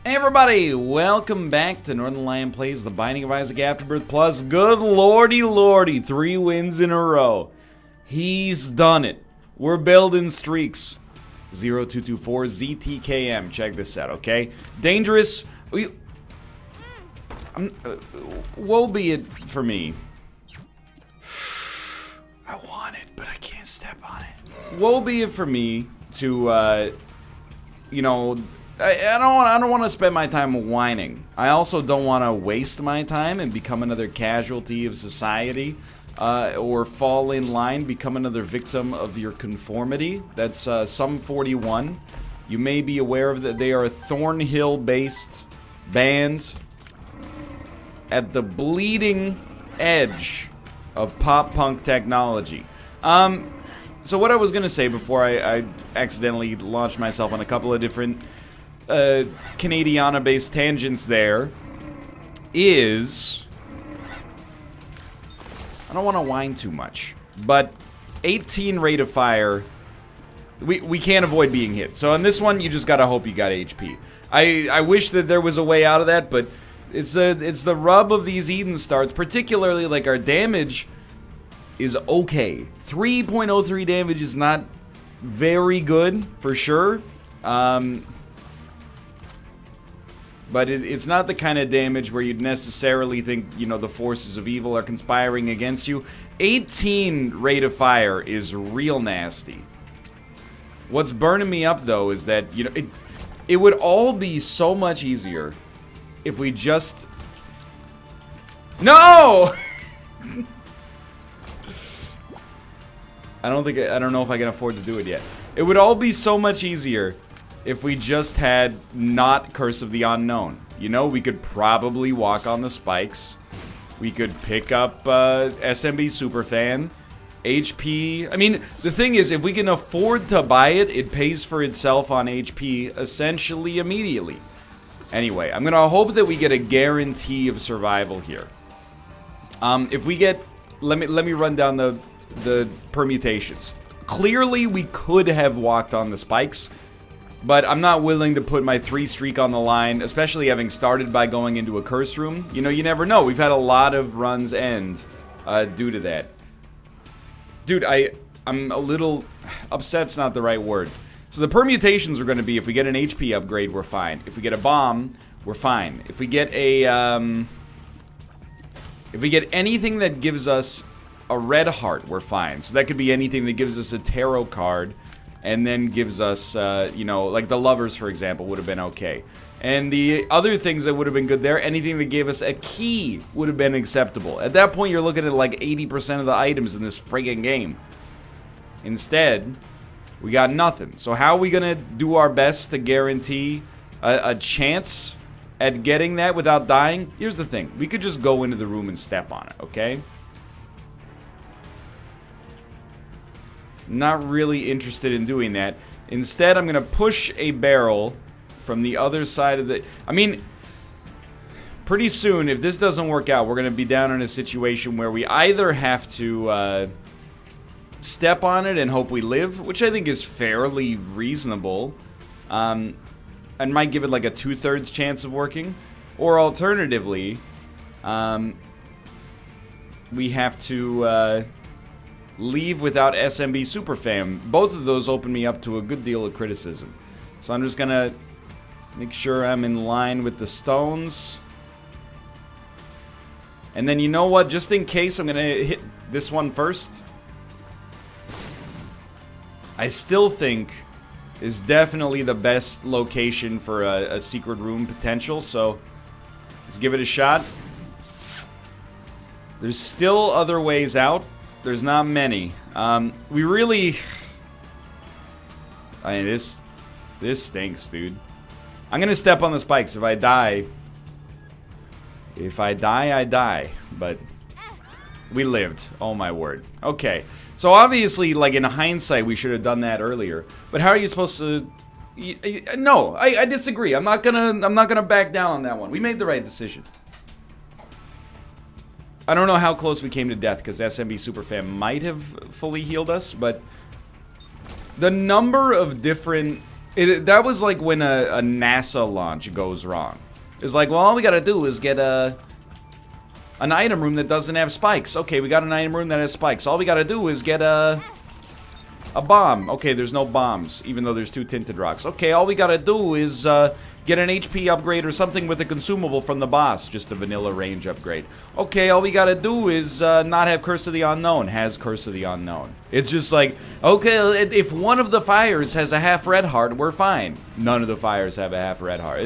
Hey everybody, welcome back to Northernlion Plays The Binding of Isaac Afterbirth Plus. Good lordy lordy, 3 wins in a row. He's done it. We're building streaks. 0224 ZTKM, check this out, okay? Dangerous. Woe be it for me. I want it, but I can't step on it. Woe be it for me to, you know... I don't want to spend my time whining. I also don't want to waste my time and become another casualty of society, or fall in line, become another victim of your conformity. That's Sum 41. You may be aware of that. They are a Thornhill-based band at the bleeding edge of pop-punk technology. So what I was gonna say before I accidentally launched myself on a couple of different Canadiana-based tangents there is, I don't want to whine too much, but 18 rate of fire, we can't avoid being hit. So on this one, you just gotta hope you got HP. I wish that there was a way out of that, but it's the rub of these Eden starts, particularly like our damage is okay. 3.03 damage is not very good for sure. But it's not the kind of damage where you'd necessarily think, you know, the forces of evil are conspiring against you. 18 rate of fire is real nasty. What's burning me up, though, is that, you know, it would all be so much easier if we just... No! I don't know if I can afford to do it yet. It would all be so much easier if we just had not Curse of the Unknown. You know, we could probably walk on the spikes. We could pick up SMB Superfan. HP... I mean, the thing is, if we can afford to buy it, it pays for itself on HP essentially immediately. Anyway, I'm gonna hope that we get a guarantee of survival here. If we get... Let me run down the permutations. Clearly, we could have walked on the spikes, but I'm not willing to put my 3 streak on the line, especially having started by going into a curse room. You know, you never know. We've had a lot of runs end due to that. Dude, I'm a little... Upset's not the right word. So the permutations are going to be, if we get an HP upgrade, we're fine. If we get a bomb, we're fine. If we get a... if we get anything that gives us a red heart, we're fine. So that could be anything that gives us a tarot card, and then gives us, you know, like the lovers, for example, would have been okay. And the other things that would have been good there, anything that gave us a key would have been acceptable. At that point, you're looking at like 80% of the items in this friggin' game. Instead, we got nothing. So how are we gonna do our best to guarantee a chance at getting that without dying? Here's the thing. We could just go into the room and step on it, okay? Not really interested in doing that. Instead, I'm gonna push a barrel from the other side of the... I mean, pretty soon, if this doesn't work out, we're gonna be down in a situation where we either have to step on it and hope we live, which I think is fairly reasonable, and might give it like a 2/3 chance of working, or alternatively, we have to leave without SMB Superfam. Both of those open me up to a good deal of criticism. So I'm just gonna make sure I'm in line with the stones. And then, you know what? Just in case, I'm gonna hit this one first. I still think is definitely the best location for a secret room potential, so let's give it a shot. There's still other ways out. There's not many. We really... I mean, this stinks, dude. I'm gonna step on the spikes. If I die, I die. But we lived. Oh my word. Okay. So obviously, like in hindsight, we should have done that earlier. But how are you supposed to... No, I disagree. I'm not gonna back down on that one. We made the right decision. I don't know how close we came to death, because SMB Superfam might have fully healed us, but the number of different That was like when a NASA launch goes wrong. It's like, well, all we gotta do is get an item room that doesn't have spikes. Okay, we got an item room that has spikes. All we gotta do is get a bomb. Okay, there's no bombs, even though there's 2 tinted rocks. Okay, all we gotta do is get an HP upgrade or something with a consumable from the boss. Just a vanilla range upgrade. Okay, all we gotta do is not have Curse of the Unknown. Has Curse of the Unknown. It's just like, okay, if one of the fires has a half red heart, we're fine. None of the fires have a half red heart.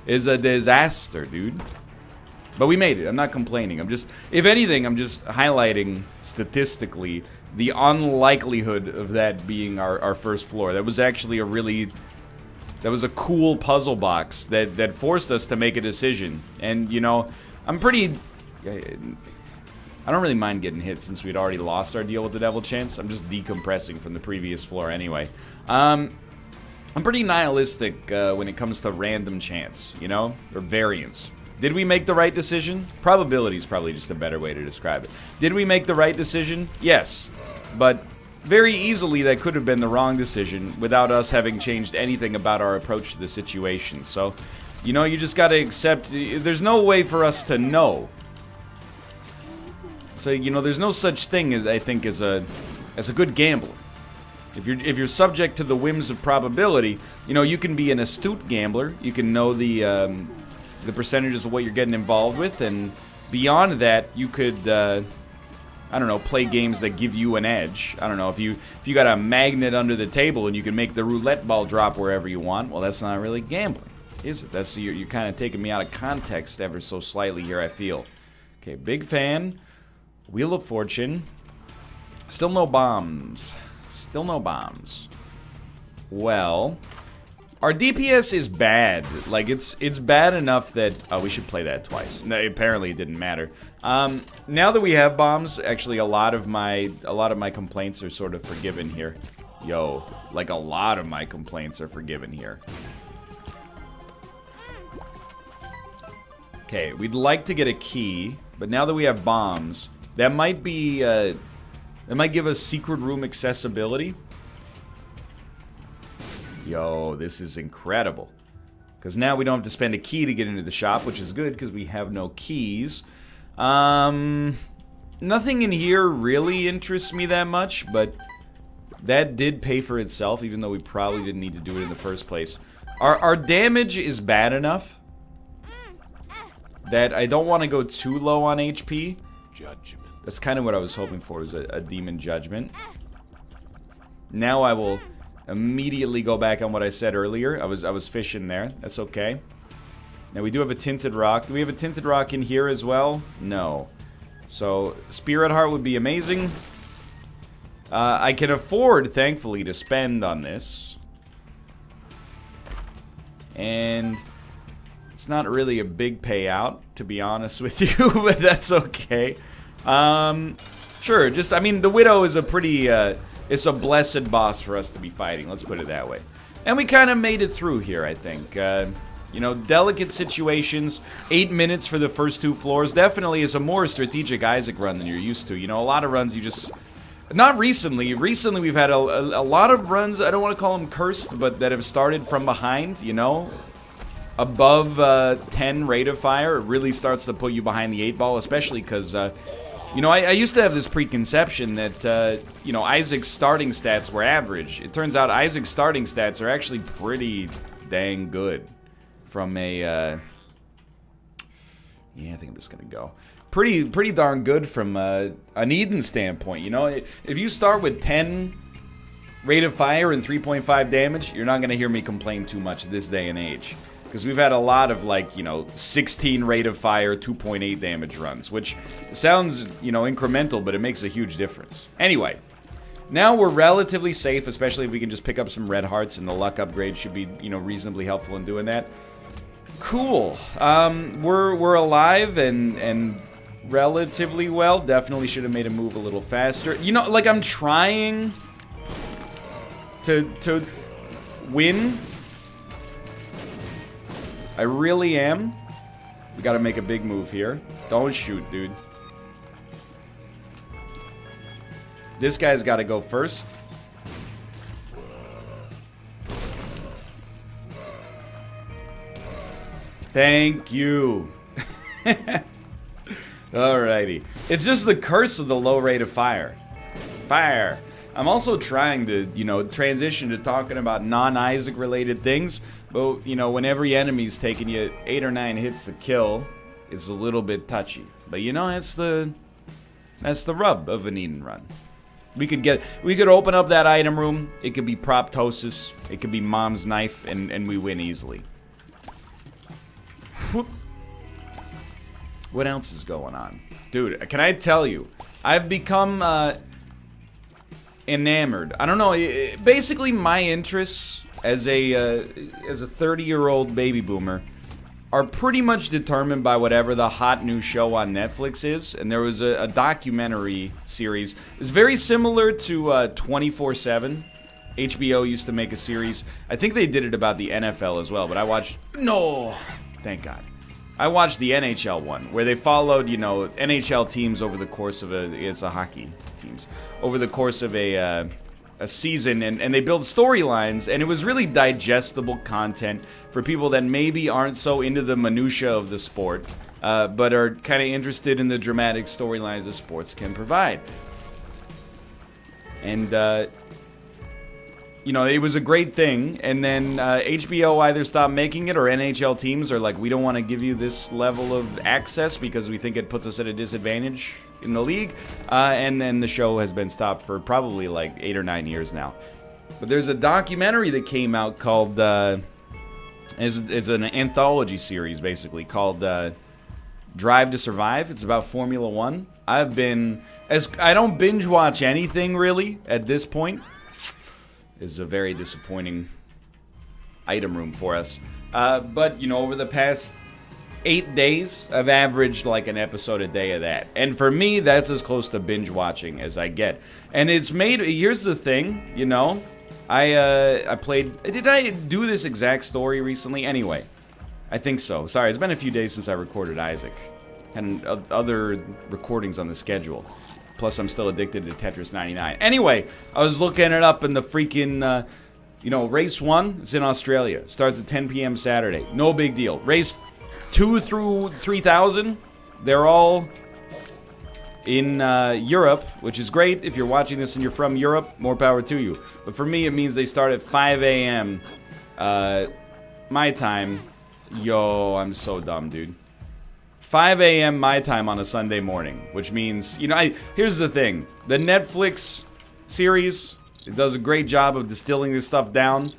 It's a disaster, dude. But we made it. I'm not complaining. I'm just, if anything, I'm just highlighting statistically the unlikelihood of that being our first floor. That was actually a really, that was a cool puzzle box that forced us to make a decision. And, you know, I'm pretty, I don't really mind getting hit since we'd already lost our deal with the Devil Chance. I'm just decompressing from the previous floor anyway. I'm pretty nihilistic when it comes to random chance, you know, or variance. Did we make the right decision? Probability is probably just a better way to describe it. Did we make the right decision? Yes. But very easily that could have been the wrong decision without us having changed anything about our approach to the situation. So, you know, you just gotta accept, there's no way for us to know. So, you know, there's no such thing as, I think, as a good gambler. If you're subject to the whims of probability, you know, you can be an astute gambler. You can know the percentages of what you're getting involved with, and beyond that, you could, I don't know, play games that give you an edge. I don't know, if you got a magnet under the table and you can make the roulette ball drop wherever you want, well, that's not really gambling, is it? That's, you're kind of taking me out of context ever so slightly here, I feel. Okay, big fan. Wheel of Fortune. Still no bombs. Still no bombs. Well, our DPS is bad. Like, it's bad enough that... Oh, we should play that twice. No, apparently it didn't matter. Now that we have bombs, actually a lot of my complaints are sort of forgiven here. Yo, like a lot of my complaints are forgiven here. Okay, we'd like to get a key, but now that we have bombs, that might be... that might give us secret room accessibility. Yo, this is incredible. Because now we don't have to spend a key to get into the shop, which is good because we have no keys. Nothing in here really interests me that much, but that did pay for itself, even though we probably didn't need to do it in the first place. Our damage is bad enough that I don't want to go too low on HP. Judgment. That's kind of what I was hoping for, was a demon judgment. Now I will immediately go back on what I said earlier. I was fishing there. That's okay. Now we do have a tinted rock. Do we have a tinted rock in here as well? No. So Spirit Heart would be amazing. I can afford, thankfully, to spend on this. And it's not really a big payout, to be honest with you, but that's okay. Sure, just, I mean, the Widow is a pretty, it's a blessed boss for us to be fighting, let's put it that way. And we kind of made it through here, I think. You know, delicate situations, 8 minutes for the first 2 floors, definitely is a more strategic Isaac run than you're used to. You know, a lot of runs you just... Not recently. Recently we've had a lot of runs, I don't want to call them cursed, but that have started from behind, you know? Above 10 rate of fire, it really starts to put you behind the 8 ball, especially because... you know, I used to have this preconception that, you know, Isaac's starting stats were average. It turns out Isaac's starting stats are actually pretty dang good. From a, yeah, I think I'm just gonna go. Pretty darn good from an Eden standpoint, you know? If you start with 10 rate of fire and 3.5 damage, you're not gonna hear me complain too much this day and age. Because we've had a lot of, like, you know, 16 rate of fire, 2.8 damage runs, which sounds, you know, incremental, but it makes a huge difference. Anyway, now we're relatively safe, especially if we can just pick up some red hearts, and the luck upgrade should be, you know, reasonably helpful in doing that. Cool. We're alive and relatively well. Definitely should have made a move a little faster. You know, like, I'm trying to win. I really am. We gotta make a big move here. Don't shoot, dude. This guy's gotta go first. Thank you. Alrighty. It's just the curse of the low rate of fire. Fire. I'm also trying to, you know, transition to talking about non-Isaac related things. But, you know, when every enemy's taking you 8 or 9 hits to kill, it's a little bit touchy. But, you know, that's the rub of an Eden run. We could open up that item room. It could be Proptosis. It could be Mom's Knife, and we win easily. Whoop. What else is going on? Dude, can I tell you, I've become enamored. I don't know, basically my interests as a 30-year-old baby boomer are pretty much determined by whatever the hot new show on Netflix is. And there was a documentary series. It's very similar to 24/7. HBO used to make a series. I think they did it about the NFL as well, but I watched... No! Thank God. I watched the NHL one, where they followed, you know, NHL teams over the course of it's a hockey teams, over the course of a season, and they build storylines, and it was really digestible content for people that maybe aren't so into the minutia of the sport, but are kind of interested in the dramatic storylines that sports can provide. And, you know, it was a great thing, and then HBO either stopped making it, or NHL teams are like, we don't want to give you this level of access because we think it puts us at a disadvantage in the league, and then the show has been stopped for probably like 8 or 9 years now. But there's a documentary that came out called, it's an anthology series basically, called Drive to Survive. It's about Formula One. I don't binge watch anything really at this point. Is a very disappointing item room for us. But, you know, over the past 8 days, I've averaged like an episode a day of that. And for me, that's as close to binge watching as I get. And it's made, here's the thing, you know, I played, did I do this exact story recently? Anyway, I think so. Sorry, it's been a few days since I recorded Isaac. And other recordings on the schedule. Plus, I'm still addicted to Tetris 99. Anyway, I was looking it up in the freaking, you know, race 1 is in Australia. Starts at 10 p.m. Saturday. No big deal. Race 2 through 3000, they're all in Europe, which is great. If you're watching this and you're from Europe, more power to you. But for me, it means they start at 5 a.m. My time. Yo, I'm so dumb, dude. 5 a.m. my time on a Sunday morning, which means, you know, here's the thing. The Netflix series, it does a great job of distilling this stuff down.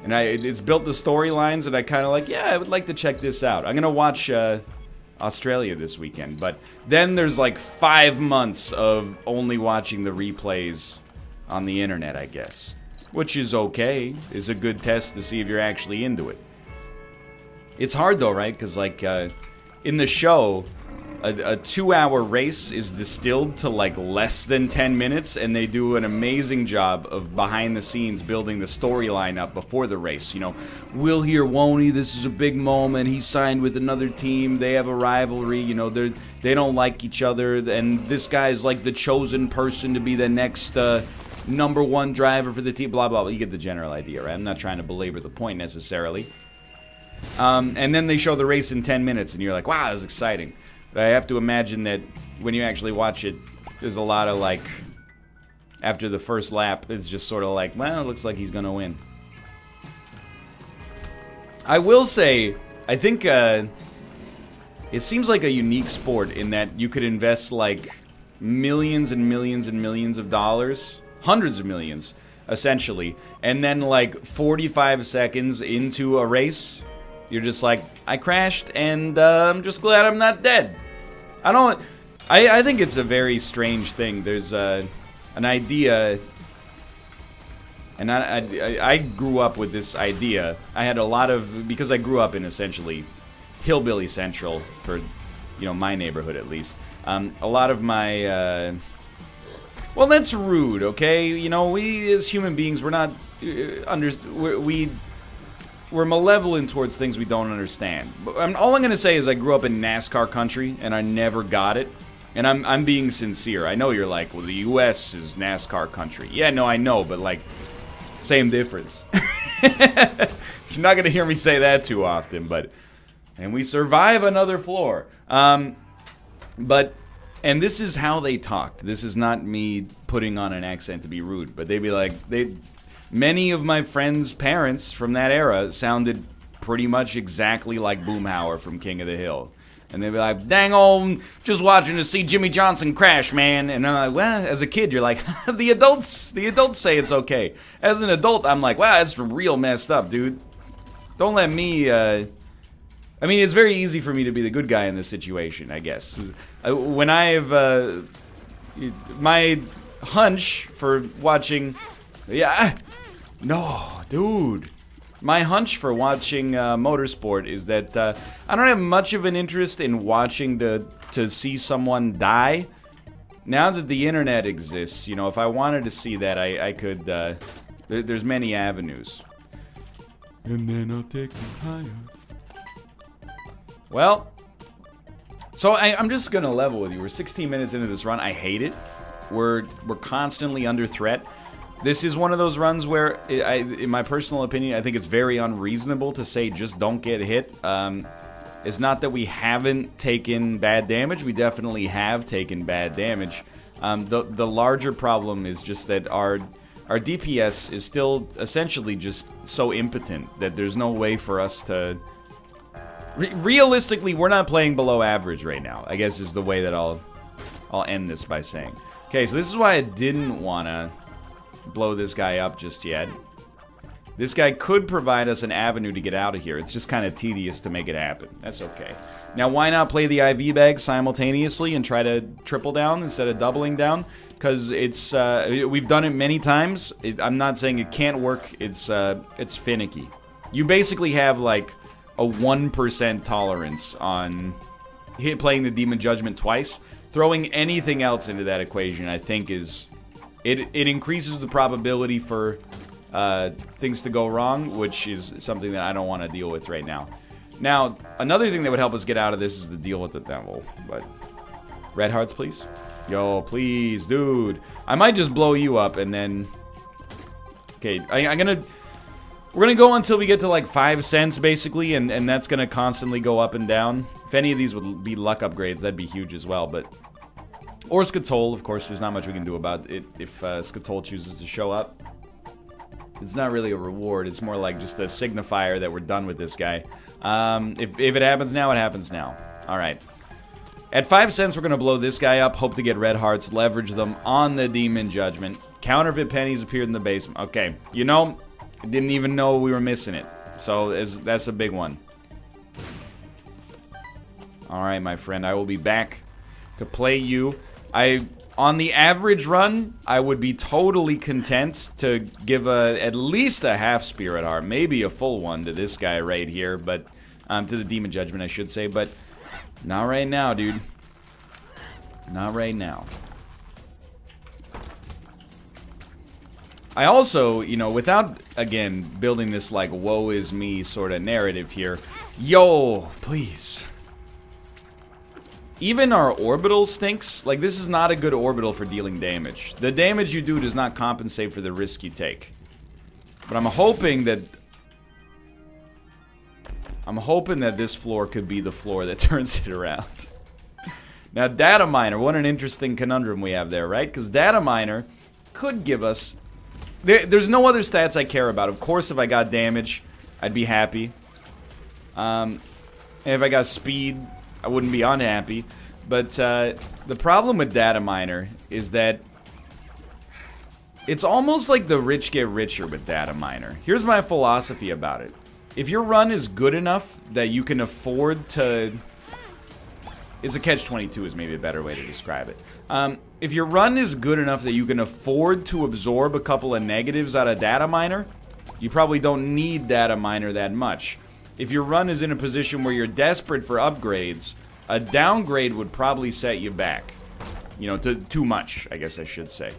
And it's built the storylines, and I kind of like, yeah, I would like to check this out. I'm going to watch Australia this weekend. But then there's like 5 months of only watching the replays on the internet, I guess. Which is okay. It's a good test to see if you're actually into it. It's hard though, right? Because like in the show, a 2-hour race is distilled to like less than 10 minutes, and they do an amazing job of behind the scenes building the storyline up before the race. You know, Will here, won't he? This is a big moment. He signed with another team. They have a rivalry. You know, they don't like each other, and this guy's like the chosen person to be the next #1 driver for the team. Blah blah blah. You get the general idea, right? I'm not trying to belabor the point necessarily. And then they show the race in 10 minutes, and you're like, wow, that was exciting. But I have to imagine that when you actually watch it, there's a lot of, like, after the first lap, it's just sort of like, well, it looks like he's gonna win. I will say, I think, it seems like a unique sport in that you could invest, like, millions and millions and millions of dollars, hundreds of millions, essentially, and then, like, 45 seconds into a race, you're just like, I crashed, and I'm just glad I'm not dead. I think it's a very strange thing. There's an idea, and I grew up with this idea. I had a lot of, because I grew up in essentially hillbilly central, for, you know, my neighborhood at least. A lot of my, well, that's rude, okay? You know, we as human beings, we're not, we're malevolent towards things we don't understand. But all I'm gonna say is I grew up in NASCAR country, and I never got it. And I'm being sincere. I know you're like, well, the U.S. is NASCAR country. Yeah, no, I know, but like, same difference. You're not gonna hear me say that too often, but... And we survive another floor. But... And this is how they talked. This is not me putting on an accent to be rude, but they'd be like... Many of my friends' parents from that era sounded pretty much exactly like Boomhauer from King of the Hill. And they'd be like, dang old, just watching to see Jimmy Johnson crash, man. And I'm like, well, as a kid, you're like, the adults say it's okay. As an adult, I'm like, wow, that's real messed up, dude. Don't let me, I mean, it's very easy for me to be the good guy in this situation, I guess. When I've, my hunch for watching, yeah, no, dude. My hunch for watching motorsport is that I don't have much of an interest in watching to see someone die. Now that the internet exists, you know, if I wanted to see that, I could, there's many avenues. And then I'll take you higher. Well, so I'm just gonna level with you. We're 16 minutes into this run. I hate it. We're constantly under threat. This is one of those runs where, in my personal opinion, I think it's very unreasonable to say just don't get hit. It's not that we haven't taken bad damage. We definitely have taken bad damage. The larger problem is just that our DPS is still essentially just so impotent that there's no way for us to... Realistically, we're not playing below average right now, I guess is the way that I'll end this by saying. Okay, so this is why I didn't want to blow this guy up just yet. This guy could provide us an avenue to get out of here. It's just kind of tedious to make it happen. That's okay. Now, why not play the IV bag simultaneously and try to triple down instead of doubling down? Because it's we've done it many times. I'm not saying it can't work. It's finicky. You basically have like a 1% tolerance on playing the Demon Judgment twice. Throwing anything else into that equation, I think, is... It increases the probability for things to go wrong, which is something that I don't want to deal with right now. Now, another thing that would help us get out of this is to deal with the devil, but... Red hearts, please? Yo, please, dude. I might just blow you up and then... Okay, we're gonna go until we get to like 5 cents, basically, and that's gonna constantly go up and down. If any of these would be luck upgrades, that'd be huge as well, but... Or Skatol, of course, there's not much we can do about it if Skatol chooses to show up. It's not really a reward, it's more like just a signifier that we're done with this guy. If it happens now, it happens now. Alright. At 5 cents, we're going to blow this guy up, hope to get red hearts, leverage them on the Demon Judgment. Counterfeit pennies appeared in the basement. Okay, you know, I didn't even know we were missing it. So, that's a big one. Alright, my friend, I will be back to play you. On the average run, I would be totally content to give at least a half Spirit Heart, maybe a full one to this guy right here, but to the Demon Judgment, I should say, but not right now, dude. Not right now. I also, you know, without, again, building this, like, woe is me sort of narrative here, yo, please. Even our orbital stinks. Like, this is not a good orbital for dealing damage. The damage you do does not compensate for the risk you take. But I'm hoping that this floor could be the floor that turns it around. Now, Data Miner, what an interesting conundrum we have there, right? Because Data Miner could give us... There's no other stats I care about. Of course, if I got damage, I'd be happy. And if I got speed... I wouldn't be unhappy, but the problem with Data Miner is that it's almost like the rich get richer with Data Miner. Here's my philosophy about it. If your run is good enough that you can afford to... It's a catch-22 is maybe a better way to describe it. If your run is good enough that you can afford to absorb a couple of negatives out of Data Miner, you probably don't need Data Miner that much. If your run is in a position where you're desperate for upgrades, a downgrade would probably set you back. You know, too much, I guess I should say.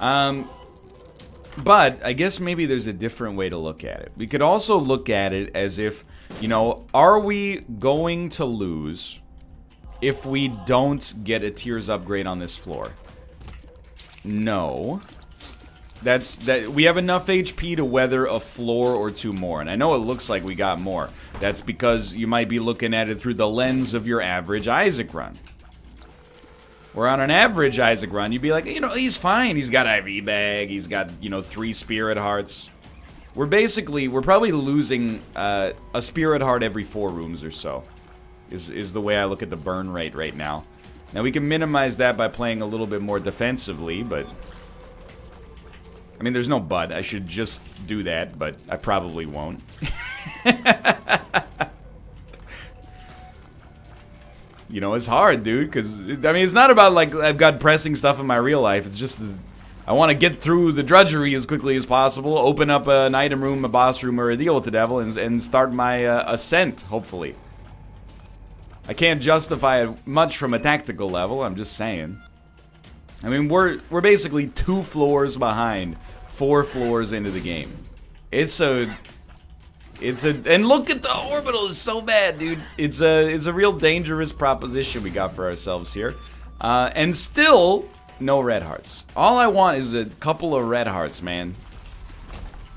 But I guess maybe there's a different way to look at it. We could also look at it as if, you know, are we going to lose if we don't get a Tears upgrade on this floor? No. We have enough HP to weather a floor or two more, and I know it looks like we got more. That's because you might be looking at it through the lens of your average Isaac run. Where on an average Isaac run, you'd be like, you know, he's fine. He's got IV bag. He's got, you know, 3 spirit hearts. We're probably losing a spirit heart every 4 rooms or so. Is the way I look at the burn rate right now. Now we can minimize that by playing a little bit more defensively, but I mean, there's no but. I should just do that, but I probably won't. You know, it's hard, dude, because, I mean, it's not about, like, I've got pressing stuff in my real life. It's just, I want to get through the drudgery as quickly as possible, open up an item room, a boss room, or a deal with the devil, and start my ascent, hopefully. I can't justify it much from a tactical level, I'm just saying. I mean, we're basically 2 floors behind, 4 floors into the game. And look at the orbital, it's so bad, dude. It's a real dangerous proposition we got for ourselves here. And still, no red hearts. All I want is a couple of red hearts, man.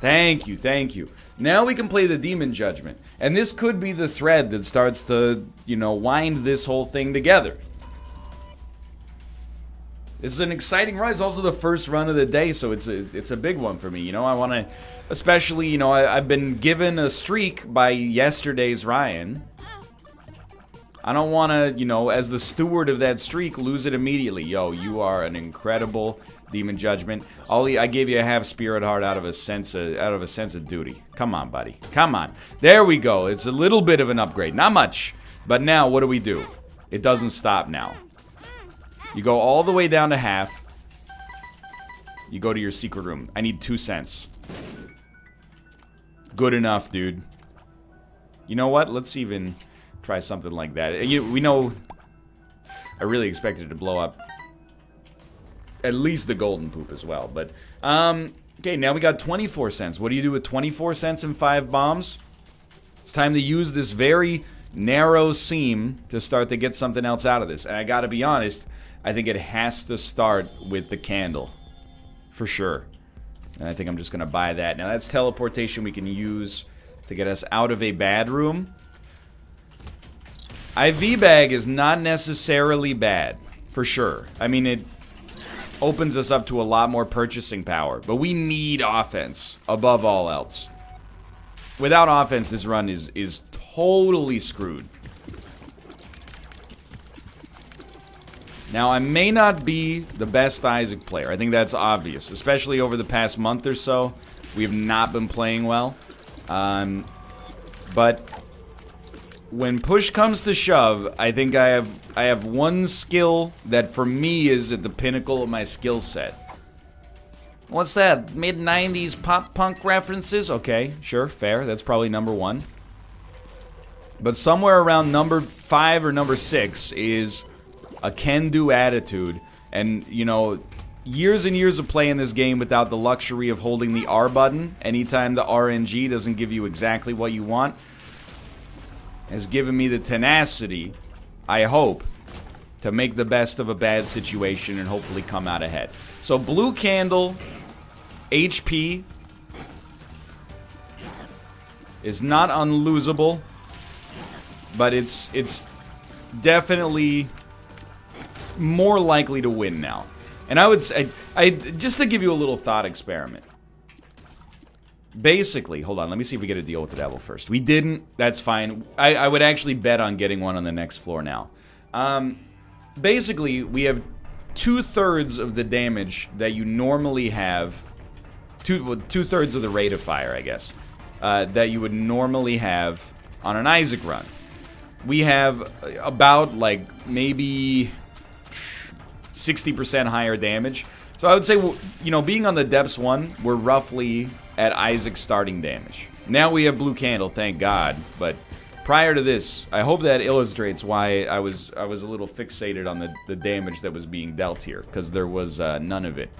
Thank you, thank you. Now we can play the Demon Judgment. And this could be the thread that starts to, you know, wind this whole thing together. This is an exciting run. It's also the first run of the day, so it's a big one for me. You know, I want to, especially, you know, I've been given a streak by yesterday's Ryan. I don't want to, you know, as the steward of that streak, lose it immediately. Yo, you are an incredible Demon Judgment. I gave you a half spirit heart out of a sense of duty. Come on, buddy. Come on. There we go. It's a little bit of an upgrade. Not much. But now, what do? It doesn't stop now. You go all the way down to half. You go to your secret room. I need 2 cents. Good enough, dude. You know what? Let's even try something like that. We know... I really expected it to blow up at least the golden poop as well. But, okay, now we got 24 cents. What do you do with 24 cents and 5 bombs? It's time to use this very narrow seam to start to get something else out of this. And I gotta be honest... I think it has to start with the candle. For sure. And I think I'm just going to buy that. Now that's teleportation we can use to get us out of a bad room. IV bag is not necessarily bad. For sure. I mean, it opens us up to a lot more purchasing power. But we need offense above all else. Without offense, this run is totally screwed. Now, I may not be the best Isaac player. I think that's obvious. Especially over the past month or so. We have not been playing well. But when push comes to shove, I think I have one skill that for me is at the pinnacle of my skill set. What's that? Mid-90s pop-punk references? Okay, sure, fair. That's probably number 1. But somewhere around number 5 or number 6 is... a can-do attitude, and, you know, years and years of playing this game without the luxury of holding the R button anytime the RNG doesn't give you exactly what you want has given me the tenacity, I hope, to make the best of a bad situation and hopefully come out ahead. So blue candle, HP, is not unlosable, but it's definitely... more likely to win now. And I would say, just to give you a little thought experiment. Basically, hold on, let me see if we get a deal with the devil first. We didn't, that's fine. I would actually bet on getting one on the next floor now. Basically, we have 2/3 of the damage that you normally have. 2/3 of the rate of fire, I guess. That you would normally have on an Isaac run. We have about, like, maybe... 60% higher damage. So I would say, you know, being on the depths 1, we're roughly at Isaac's starting damage. Now we have blue candle, thank God. But prior to this, I hope that illustrates why I was a little fixated on the damage that was being dealt here, because there was none of it.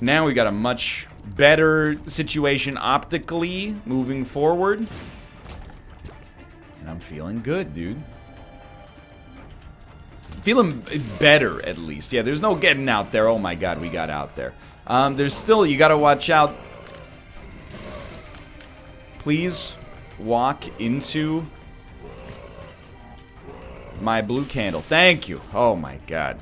Now we got a much better situation optically moving forward. And I'm feeling good, dude. Feeling better, at least. Yeah, there's no getting out there. Oh my god, we got out there. There's still, you gotta watch out. Please walk into my blue candle. Thank you. Oh my god.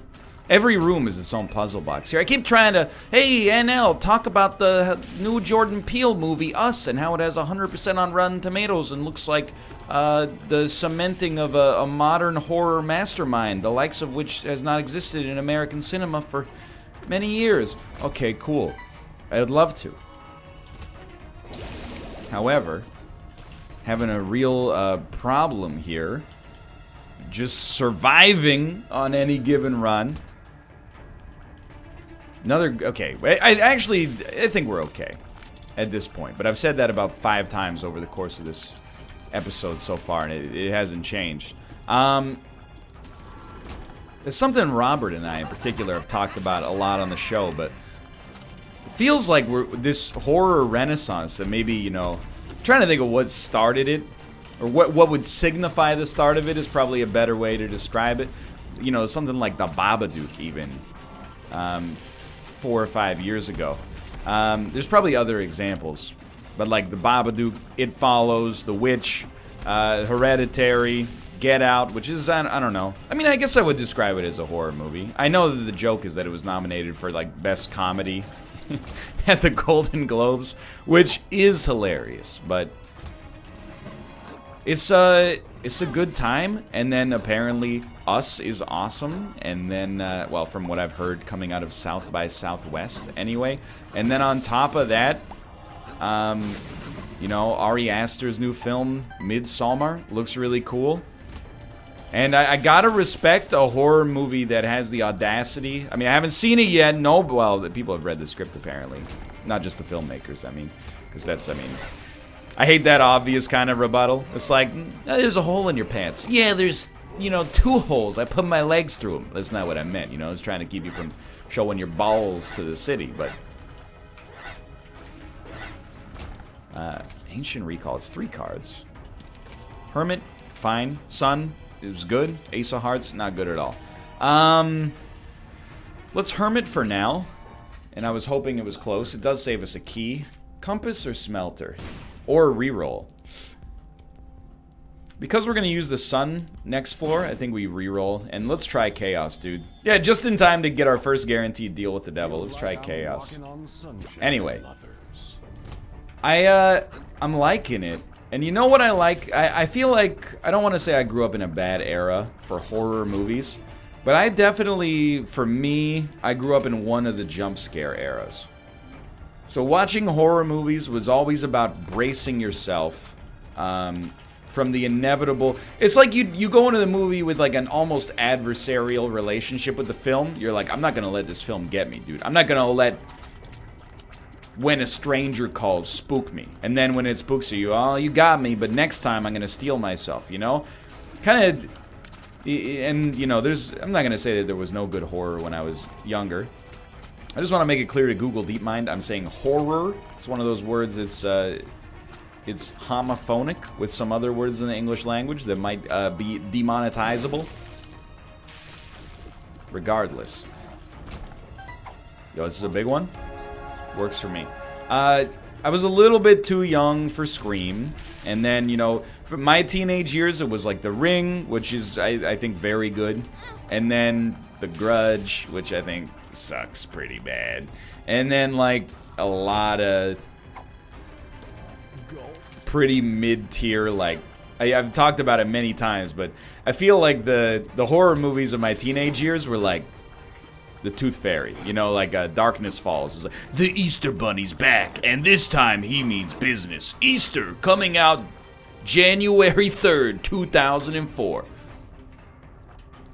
Every room is its own puzzle box here. I keep trying to, hey, NL, talk about the new Jordan Peele movie, Us, and how it has 100% on Rotten Tomatoes and looks like the cementing of a modern horror mastermind, the likes of which has not existed in American cinema for many years. Okay, cool. I would love to. However, having a real problem here, just surviving on any given run. Okay, I think we're okay at this point, but I've said that about 5 times over the course of this episode so far, and it hasn't changed. There's something Robert and I in particular have talked about a lot on the show, but it feels like this horror renaissance that maybe, you know, I'm trying to think of what started it, or what would signify the start of it is probably a better way to describe it. You know, something like the Babadook even. 4 or 5 years ago. There's probably other examples, but like the Babadook, It Follows, The Witch, Hereditary, Get Out, which is, I don't know. I mean, I guess I would describe it as a horror movie. I know that the joke is that it was nominated for like Best Comedy at the Golden Globes, which is hilarious, but it's a good time. And then apparently Us is awesome, and then well, from what I've heard coming out of South by Southwest anyway. And then on top of that, you know, Ari Aster's new film Midsommar looks really cool. And I gotta respect a horror movie that has the audacity. I mean, I haven't seen it yet. No, well, the people have read the script apparently, not just the filmmakers. I mean, because that's, I mean, I hate that obvious kind of rebuttal. It's like, there's a hole in your pants. Yeah, there's, you know, 2 holes. I put my legs through them. That's not what I meant, you know. I was trying to keep you from showing your balls to the city, but Ancient Recall. It's 3 cards. Hermit, fine. Sun, it was good. Ace of Hearts, not good at all. Let's Hermit for now. And I was hoping it was close. It does save us a key. Compass or Smelter? Or reroll. Because we're going to use the Sun next floor, I think we reroll. And let's try Chaos, dude. Yeah, just in time to get our first guaranteed deal with the devil. Let's try Chaos. Anyway. I'm liking it. And you know what I like? I feel like, I don't want to say I grew up in a bad era for horror movies. But I definitely, for me, I grew up in one of the jump scare eras. So watching horror movies was always about bracing yourself from the inevitable. It's like you go into the movie with like an almost adversarial relationship with the film. You're like, I'm not going to let this film get me, dude. I'm not going to let When a Stranger Calls spook me. And then when it spooks you, oh, you got me, but next time I'm going to steel myself, you know? Kind of, and you know, I'm not going to say that there was no good horror when I was younger. I just want to make it clear to Google DeepMind, I'm saying horror. It's one of those words that's, it's homophonic with some other words in the English language that might be demonetizable. Regardless. Yo, this is a big one. Works for me. I was a little bit too young for Scream. And then, you know, for my teenage years, it was like The Ring, which is, I think, very good. And then The Grudge, which I think sucks pretty bad. And then like a lot of pretty mid-tier, like I've talked about it many times, but I feel like the horror movies of my teenage years were like The Tooth Fairy, you know, like Darkness Falls. It's like, the Easter Bunny's back, and this time he means business. Easter coming out January 3rd, 2004.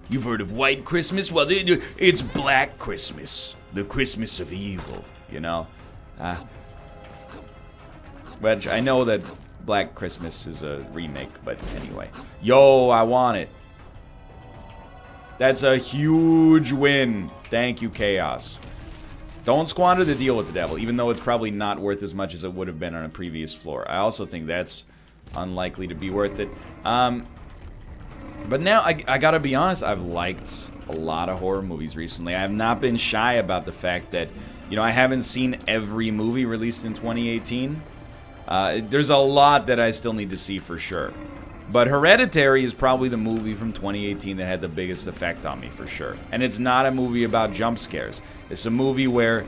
You've heard of White Christmas? Well, it's Black Christmas. The Christmas of evil, you know? Which I know that Black Christmas is a remake, but anyway. Yo, I want it. That's a huge win. Thank you, Chaos. Don't squander the deal with the devil, even though it's probably not worth as much as it would have been on a previous floor. I also think that's unlikely to be worth it. But now, I gotta be honest, I've liked a lot of horror movies recently. I have not been shy about the fact that, you know, I haven't seen every movie released in 2018. There's a lot that I still need to see for sure. But Hereditary is probably the movie from 2018 that had the biggest effect on me for sure. And it's not a movie about jump scares. It's a movie where,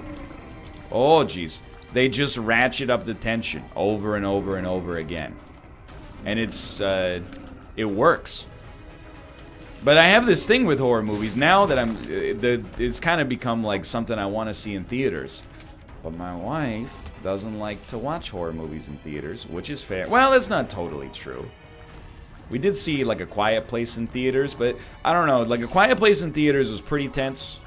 oh jeez, they just ratchet up the tension over and over and over again. And it works. But I have this thing with horror movies now that it's kind of become like something I want to see in theaters. But my wife doesn't like to watch horror movies in theaters, which is fair. Well, that's not totally true. We did see like A Quiet Place in theaters, but I don't know, like A Quiet Place in theaters was pretty tense.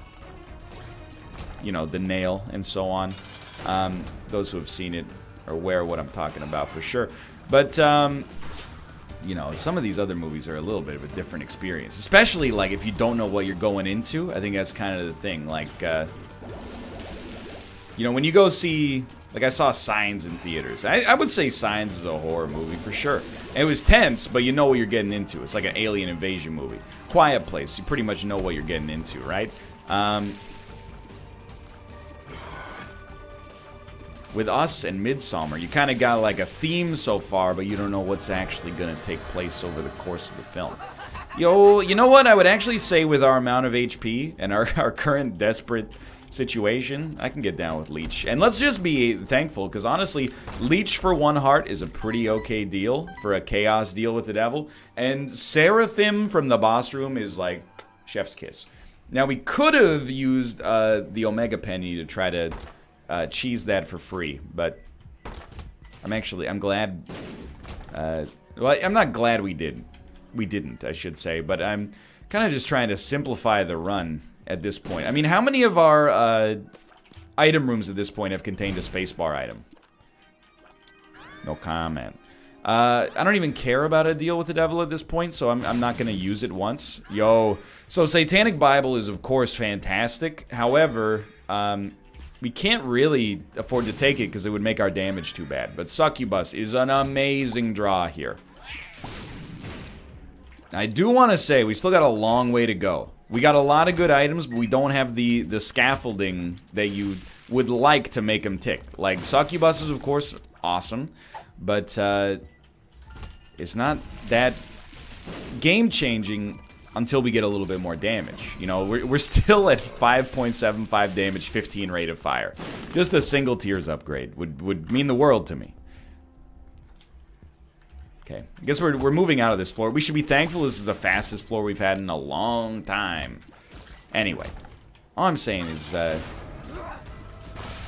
You know, the nail and so on. Those who have seen it are aware of what I'm talking about for sure. But, you know, some of these other movies are a little bit of a different experience. Especially, like, if you don't know what you're going into. I think that's kind of the thing. Like, you know, when you go see... Like, I saw Signs in theaters. I would say Signs is a horror movie for sure. It was tense, but you know what you're getting into. It's like an alien invasion movie. Quiet Place, you pretty much know what you're getting into, right? With Us and Midsommar, you kind of got like a theme so far, but you don't know what's actually going to take place over the course of the film. Yo, you know what? I would actually say with our amount of HP and our current desperate situation, I can get down with Leech. And let's just be thankful, because honestly, Leech for 1 heart is a pretty okay deal for a chaos deal with the devil. And Seraphim from the boss room is like chef's kiss. Now, we could have used the Omega Penny to try to cheese that for free, but I'm glad, well, I'm not glad we didn't, I should say, but I'm kind of just trying to simplify the run at this point. I mean, how many of our item rooms at this point have contained a spacebar item? No comment. I don't even care about a deal with the devil at this point, so I'm not going to use it once. Yo, so Satanic Bible is, of course, fantastic. However, we can't really afford to take it because it would make our damage too bad. But Succubus is an amazing draw here. I do want to say we still got a long way to go. We got a lot of good items, but we don't have the scaffolding that you would like to make them tick. Like, Succubus is, of course, awesome, but it's not that game-changing until we get a little bit more damage. You know, we're still at 5.75 damage, 15 rate of fire. Just a single tiers upgrade would mean the world to me. Okay, I guess we're moving out of this floor. We should be thankful this is the fastest floor we've had in a long time. Anyway, all I'm saying is,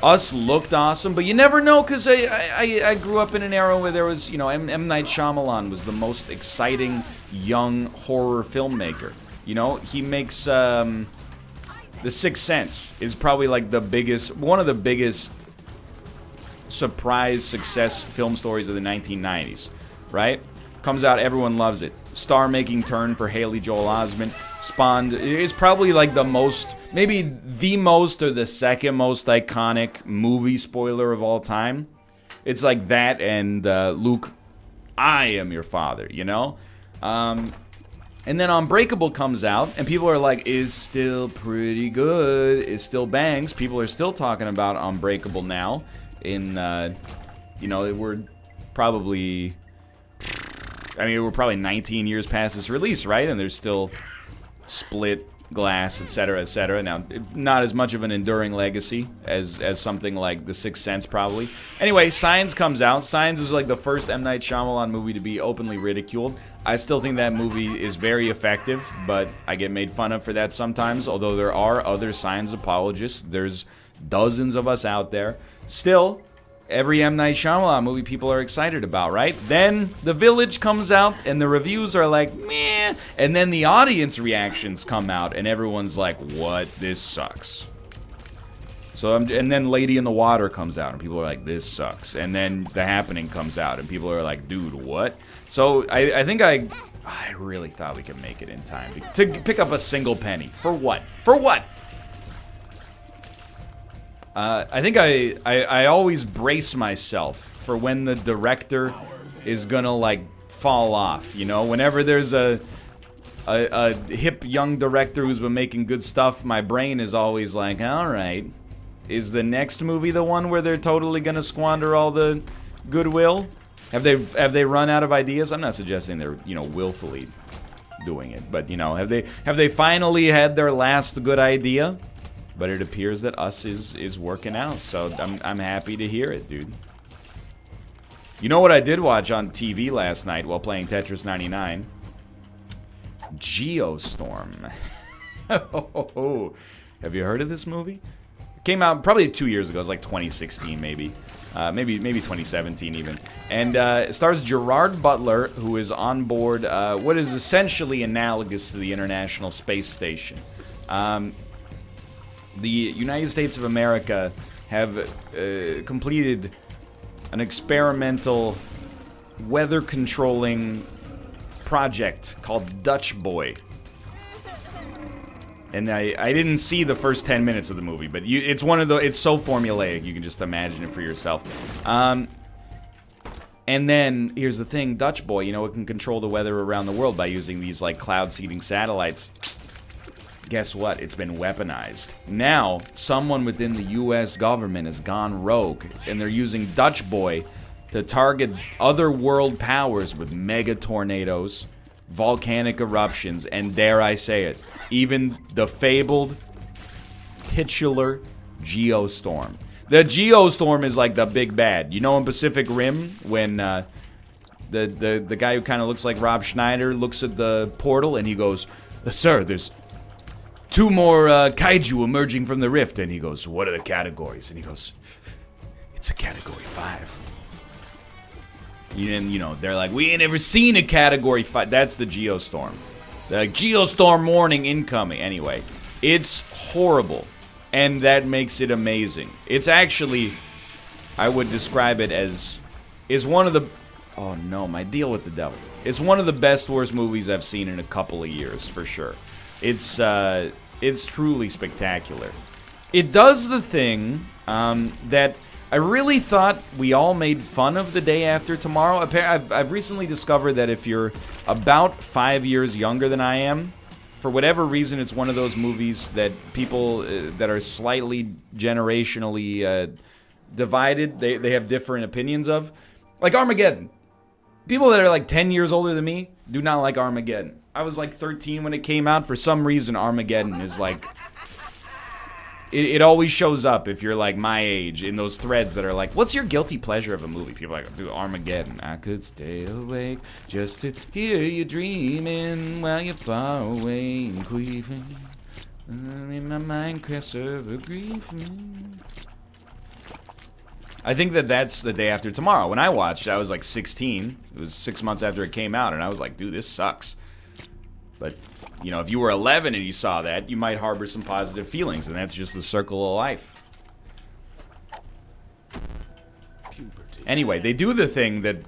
Us looked awesome, but you never know, because I grew up in an era where there was, you know, M. Night Shyamalan was the most exciting young horror filmmaker. You know, he makes, The Sixth Sense is probably like one of the biggest surprise success film stories of the 1990s. Right? Comes out, everyone loves it. Star-making turn for Haley Joel Osment. Spawned is probably like the most, maybe the most or the second most iconic movie spoiler of all time. It's like that and Luke, I am your father, you know? And then Unbreakable comes out, and people are like, is still pretty good. It still bangs. People are still talking about Unbreakable now. In, you know, we're probably... I mean, we're probably 19 years past its release, right? And there's still Split, Glass, etc., etc. Now, not as much of an enduring legacy as something like The Sixth Sense, probably. Anyway, Signs comes out. Signs is like the first M. Night Shyamalan movie to be openly ridiculed. I still think that movie is very effective, but I get made fun of for that sometimes, although there are other Signs apologists. There's dozens of us out there. Still... every M. Night Shyamalan movie people are excited about, right? Then The Village comes out, and the reviews are like, meh. And then the audience reactions come out, and everyone's like, what? This sucks. So, and then Lady in the Water comes out, and people are like, this sucks. And then The Happening comes out, and people are like, dude, what? So, I think I really thought we could make it in time to pick up a single penny. For what? For what? I think I always brace myself for when the director is gonna, like, fall off, you know? Whenever there's a a hip young director who's been making good stuff, my brain is always like, all right, is the next movie the one where they're totally gonna squander all the goodwill? Have they run out of ideas? I'm not suggesting they're, you know, willfully doing it, but, you know, have they finally had their last good idea? But it appears that Us is working out, so I'm happy to hear it, dude. You know what I did watch on TV last night while playing Tetris 99? Geostorm. Have you heard of this movie? It came out probably 2 years ago. It was like 2016, maybe. Maybe 2017 even. And it stars Gerard Butler, who is on board what is essentially analogous to the International Space Station. The United States of America have completed an experimental weather-controlling project called Dutch Boy. And I didn't see the first 10 minutes of the movie, but it's one of the, it's so formulaic, you can just imagine it for yourself. And then, here's the thing, Dutch Boy, you know, it can control the weather around the world by using these, like, cloud-seeding satellites. Guess what? It's been weaponized. Now, someone within the US government has gone rogue, and they're using Dutch Boy to target other world powers with mega tornadoes, volcanic eruptions, and dare I say it, even the fabled titular Geostorm. The Geostorm is like the big bad. You know in Pacific Rim, when the guy who kind of looks like Rob Schneider looks at the portal and he goes, "Sir, there's 2 more kaiju emerging from the rift," and he goes, "What are the categories?" And he goes, "It's a category 5. And, you know, they're like, "We ain't ever seen a category 5. That's the Geostorm. They're like, "Geostorm warning incoming." Anyway, it's horrible. And that makes it amazing. It's actually, I would describe it as, is one of the, oh no, my deal with the devil. It's one of the best, worst movies I've seen in a couple of years, for sure. It's truly spectacular. It does the thing that I really thought we all made fun of The Day After Tomorrow. I've recently discovered that if you're about 5 years younger than I am, for whatever reason, it's one of those movies that people that are slightly generationally divided, they have different opinions of. Like Armageddon. People that are like 10 years older than me do not like Armageddon. I was like 13 when it came out. For some reason, Armageddon is like... It always shows up if you're like my age in those threads that are like, what's your guilty pleasure of a movie? People are like, dude, Armageddon. I could stay awake just to hear you dreaming while you're far away and queefing. In my Minecraft server griefing. I think that's The Day After Tomorrow. When I watched, I was like 16. It was 6 months after it came out, and I was like, dude, this sucks. But, you know, if you were 11 and you saw that, you might harbor some positive feelings, and that's just the circle of life. Anyway, they do the thing that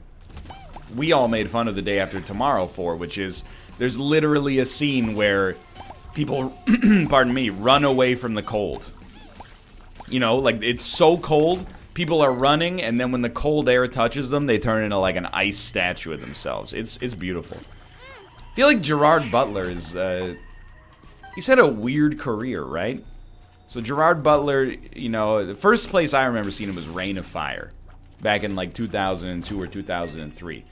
we all made fun of The Day After Tomorrow for, which is there's literally a scene where people, pardon me, run away from the cold. You know, like, it's so cold, people are running, and then when the cold air touches them, they turn into, like, an ice statue of themselves. It's beautiful. I feel like Gerard Butler is, he's had a weird career, right? So Gerard Butler, you know, the first place I remember seeing him was Reign of Fire, back in like 2002 or 2003.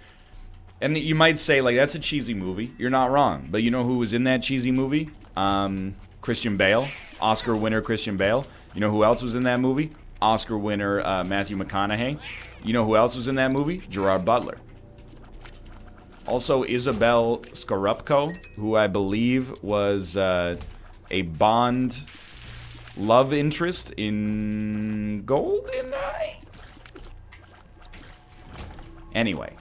And you might say, like, that's a cheesy movie. You're not wrong. But you know who was in that cheesy movie? Christian Bale, Oscar winner Christian Bale. You know who else was in that movie? Oscar winner Matthew McConaughey. You know who else was in that movie? Gerard Butler. Also, Isabel Scorupco, who I believe was a Bond love interest in GoldenEye? Anyway.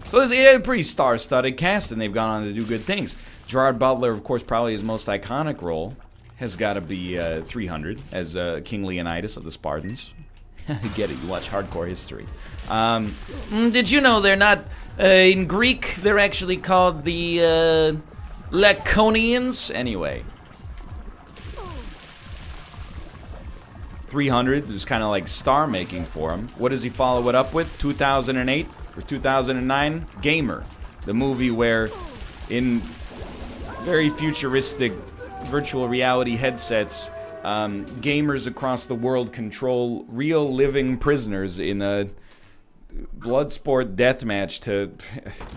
So it's a pretty star-studded cast, and they've gone on to do good things. Gerard Butler, of course, probably his most iconic role has got to be 300 as King Leonidas of the Spartans. Get it, you watch hardcore history. Did you know they're not, in Greek, they're actually called the, Laconians? Anyway. 300 was kind of like star-making for him. What does he follow it up with? 2008 or 2009? Gamer. The movie where, in very futuristic virtual reality headsets, gamers across the world control real living prisoners in a blood sport deathmatch to...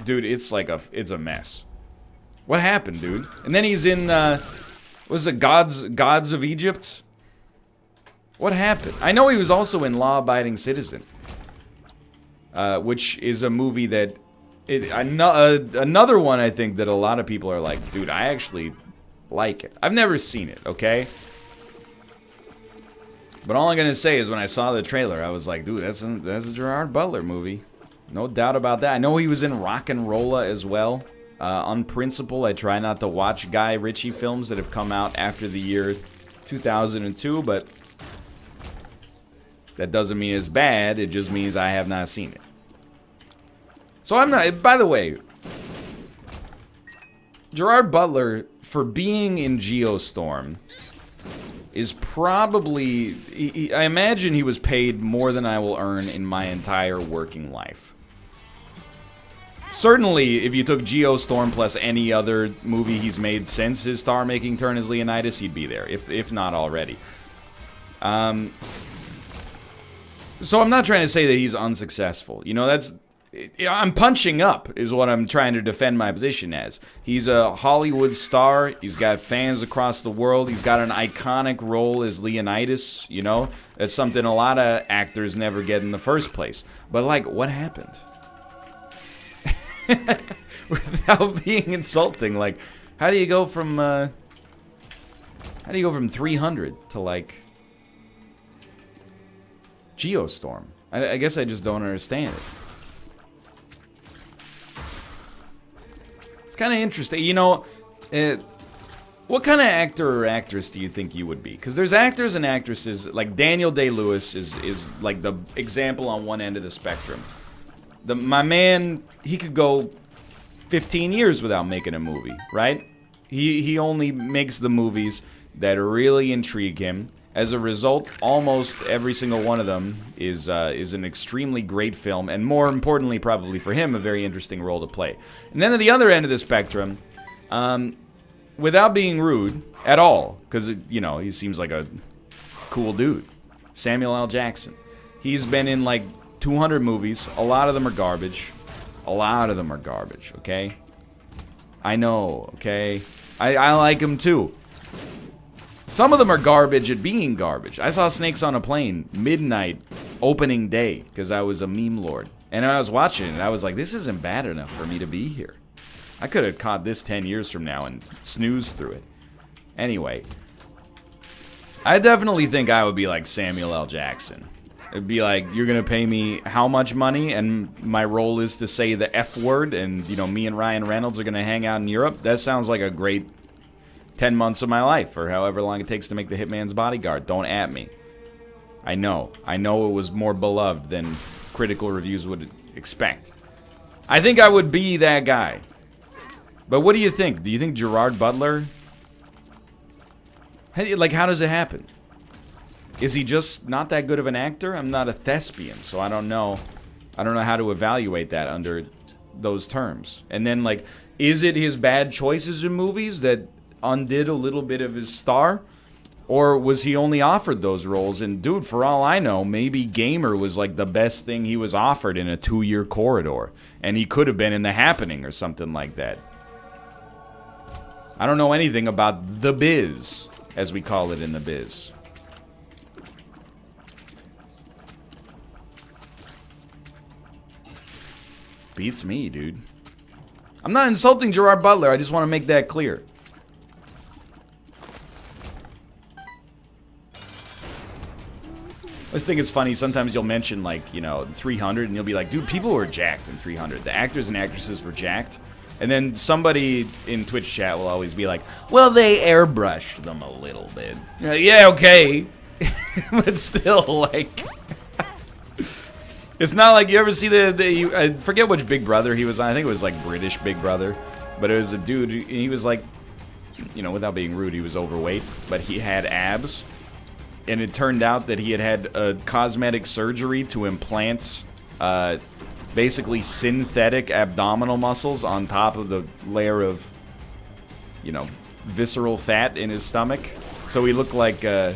Dude, it's like it's a mess. What happened, dude? And then he's in, was it Gods of Egypt? What happened? I know he was also in Law Abiding Citizen, which is a movie that... another one I think that a lot of people are like, dude, I actually like it. I've never seen it, okay? But all I'm gonna say is when I saw the trailer, I was like, dude, that's a Gerard Butler movie. No doubt about that. I know he was in Rock and Rolla as well. On principle, I try not to watch Guy Ritchie films that have come out after the year 2002, but that doesn't mean it's bad. It just means I have not seen it. So I'm not, by the way, Gerard Butler, for being in Geostorm, is probably, I imagine he was paid more than I will earn in my entire working life. Certainly, if you took Geostorm plus any other movie he's made since his star-making turn as Leonidas, he'd be there, if not already. So I'm not trying to say that he's unsuccessful. You know, I'm punching up, is what I'm trying to defend my position as. He's a Hollywood star. He's got fans across the world. He's got an iconic role as Leonidas, you know? That's something a lot of actors never get in the first place. But, like, what happened? Without being insulting, like, how do you go from 300 to, like, Geostorm? I guess I just don't understand it. Kind of interesting, you know. What kind of actor or actress do you think you would be? Because there's actors and actresses like Daniel Day-Lewis is like the example on one end of the spectrum. My man, he could go 15 years without making a movie, right? He only makes the movies that really intrigue him. As a result, almost every single one of them is an extremely great film, and more importantly, probably for him, a very interesting role to play. And then at the other end of the spectrum, without being rude at all, because, you know, he seems like a cool dude, Samuel L. Jackson. He's been in, like, 200 movies. A lot of them are garbage. A lot of them are garbage, okay? I know, okay? I like him, too. Some of them are garbage at being garbage. I saw Snakes on a Plane, midnight, opening day, because I was a meme lord. And I was watching it, I was like, this isn't bad enough for me to be here. I could have caught this 10 years from now and snoozed through it. Anyway, I definitely think I would be like Samuel L. Jackson. It'd be like, you're going to pay me how much money, and my role is to say the F word, and, you know, me and Ryan Reynolds are going to hang out in Europe? That sounds like a great 10 months of my life, or however long it takes to make The Hitman's Bodyguard. Don't at me. I know it was more beloved than critical reviews would expect. I think I would be that guy. But what do you think? Do you think Gerard Butler... Like, how does it happen? Is he just not that good of an actor? I'm not a thespian, so I don't know. I don't know how to evaluate that under those terms. And then, like, is it his bad choices in movies that undid a little bit of his star? Or was he only offered those roles? And dude, for all I know, maybe Gamer was like the best thing he was offered in a 2-year corridor, and he could have been in The Happening or something like that. I don't know anything about the biz, as we call it in the biz. Beats me, dude. I'm not insulting Gerard Butler, I just want to make that clear. I just think it's funny, sometimes you'll mention, like, you know, 300, and you'll be like, dude, people were jacked in 300. The actors and actresses were jacked. And then somebody in Twitch chat will always be like, well, they airbrushed them a little bit. You're like, yeah, okay. But still, like... It's not like you ever see I forget which Big Brother he was on. I think it was, like, British Big Brother. But it was a dude, he was, like, you know, without being rude, he was overweight. But he had abs. And it turned out that he had had a cosmetic surgery to implant basically synthetic abdominal muscles on top of the layer of, you know, visceral fat in his stomach. So he looked like a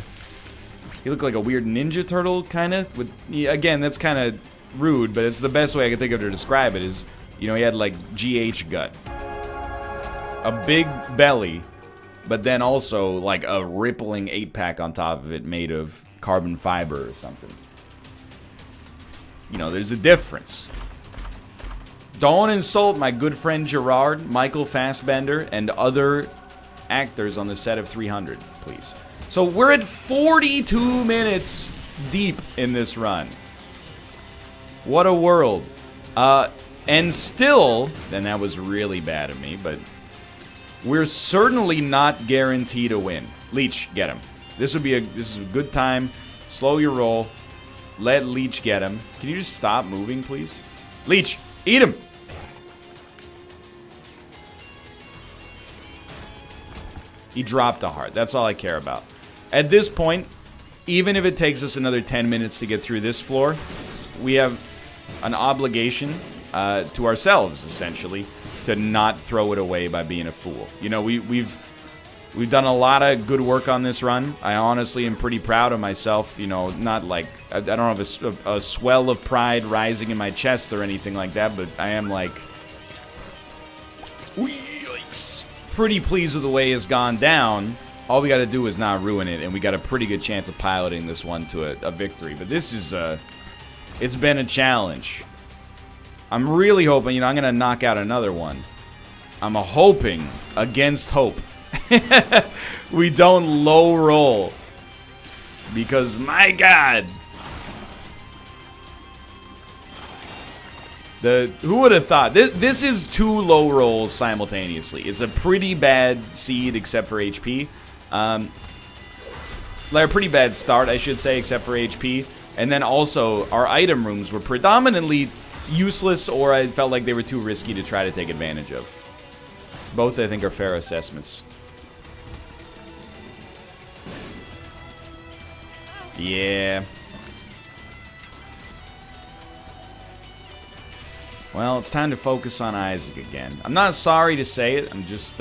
weird Ninja Turtle, kind of. With, again, that's kind of rude, but it's the best way I can think of to describe it. Is, you know, he had like GH gut, a big belly, but then also like a rippling 8-pack on top of it, made of carbon fiber or something. You know, there's a difference. Don't insult my good friend Gerard, Michael Fassbender, and other actors on the set of 300, please. So we're at 42 minutes deep in this run. What a world. And still, and that was really bad of me, but we're certainly not guaranteed a win. Leech, get him. This is a good time. Slow your roll. Let Leech get him. Can you just stop moving, please? Leech, eat him. He dropped a heart. That's all I care about. At this point, even if it takes us another 10 minutes to get through this floor, we have an obligation to ourselves, essentially, to not throw it away by being a fool. You know, we've done a lot of good work on this run. I honestly am pretty proud of myself. You know, not like, I don't have a swell of pride rising in my chest or anything like that, but I am like, yikes, pretty pleased with the way it's gone down. All we got to do is not ruin it, and we got a pretty good chance of piloting this one to a victory. But this is, it's been a challenge. I'm really hoping, you know, I'm going to knock out another one. I'm hoping, against hope, we don't low roll. Because, my God. Who would have thought? This is 2 low rolls simultaneously. It's a pretty bad seed except for HP. Like a pretty bad start, I should say, except for HP. And then also, our item rooms were predominantly useless, or I felt like they were too risky to try to take advantage of. Both, I think, are fair assessments. Yeah. Well, it's time to focus on Isaac again. I'm not sorry to say it, I'm just,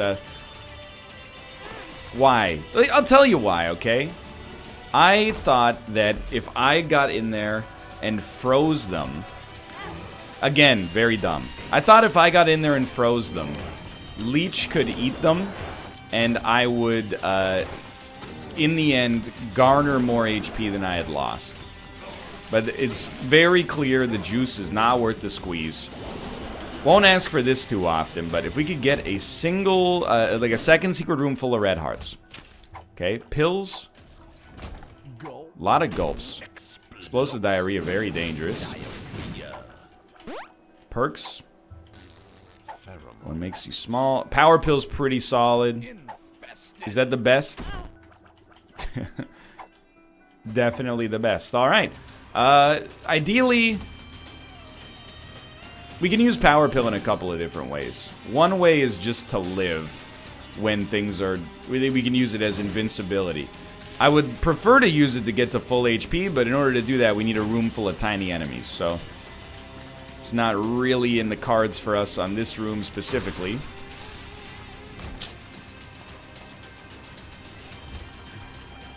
why? I'll tell you why, okay? I thought that if I got in there and froze them... Again, very dumb. I thought if I got in there and froze them, Leech could eat them, and I would, in the end, garner more HP than I had lost. But it's very clear the juice is not worth the squeeze. Won't ask for this too often, but if we could get a single, like a second secret room full of red hearts. Okay, pills. A lot of gulps. Explosive diarrhea, very dangerous. Perks. One makes you small. Power pill's pretty solid. Is that the best? Definitely the best. Alright. Ideally, we can use power pill in a couple of different ways. One way is just to live when things are... We can use it as invincibility. I would prefer to use it to get to full HP, but in order to do that, we need a room full of tiny enemies, so... It's not really in the cards for us on this room specifically.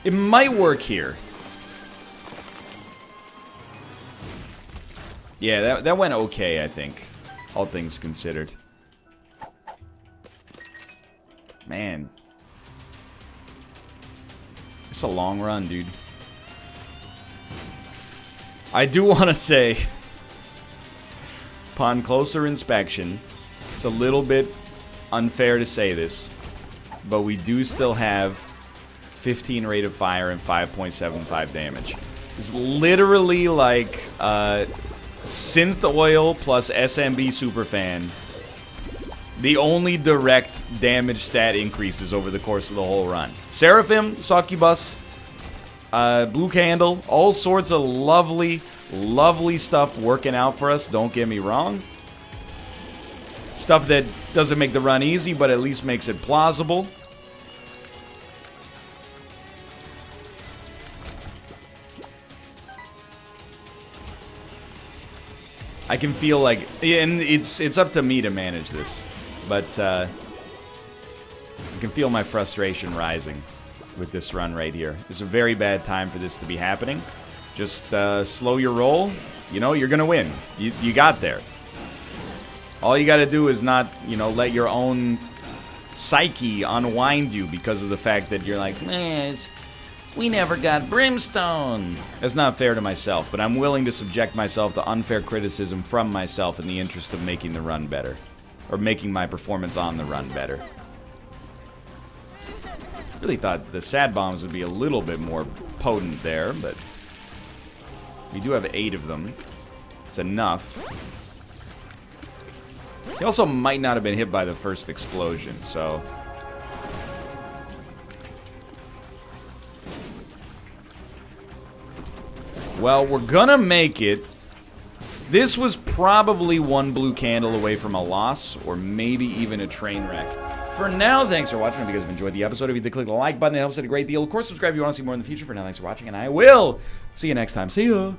It might work here. Yeah, that went okay, I think. All things considered. Man. It's a long run, dude. I do want to say... Upon closer inspection, it's a little bit unfair to say this, but we do still have 15 rate of fire and 5.75 damage. It's literally like Synth Oil plus SMB Superfan. The only direct damage stat increases over the course of the whole run. Seraphim, Succubus, Blue Candle, all sorts of lovely stuff working out for us, don't get me wrong. Stuff that doesn't make the run easy, but at least makes it plausible. I can feel like, and it's up to me to manage this, but I can feel my frustration rising with this run right here. It's a very bad time for this to be happening. Just slow your roll. You know, you're gonna win. You got there. All you gotta do is not, you know, let your own psyche unwind you because of the fact that you're like, man, we never got brimstone. That's not fair to myself, but I'm willing to subject myself to unfair criticism from myself in the interest of making the run better. Or making my performance on the run better. Really thought the sad bombs would be a little bit more potent there, but we do have 8 of them. It's enough. He also might not have been hit by the first explosion, so... Well, we're gonna make it. This was probably one blue candle away from a loss, or maybe even a train wreck. For now, thanks for watching. If you guys have enjoyed the episode, if you did click the like button, it helps out a great deal. Of course, subscribe if you want to see more in the future. For now, thanks for watching, and I will see you next time. See ya!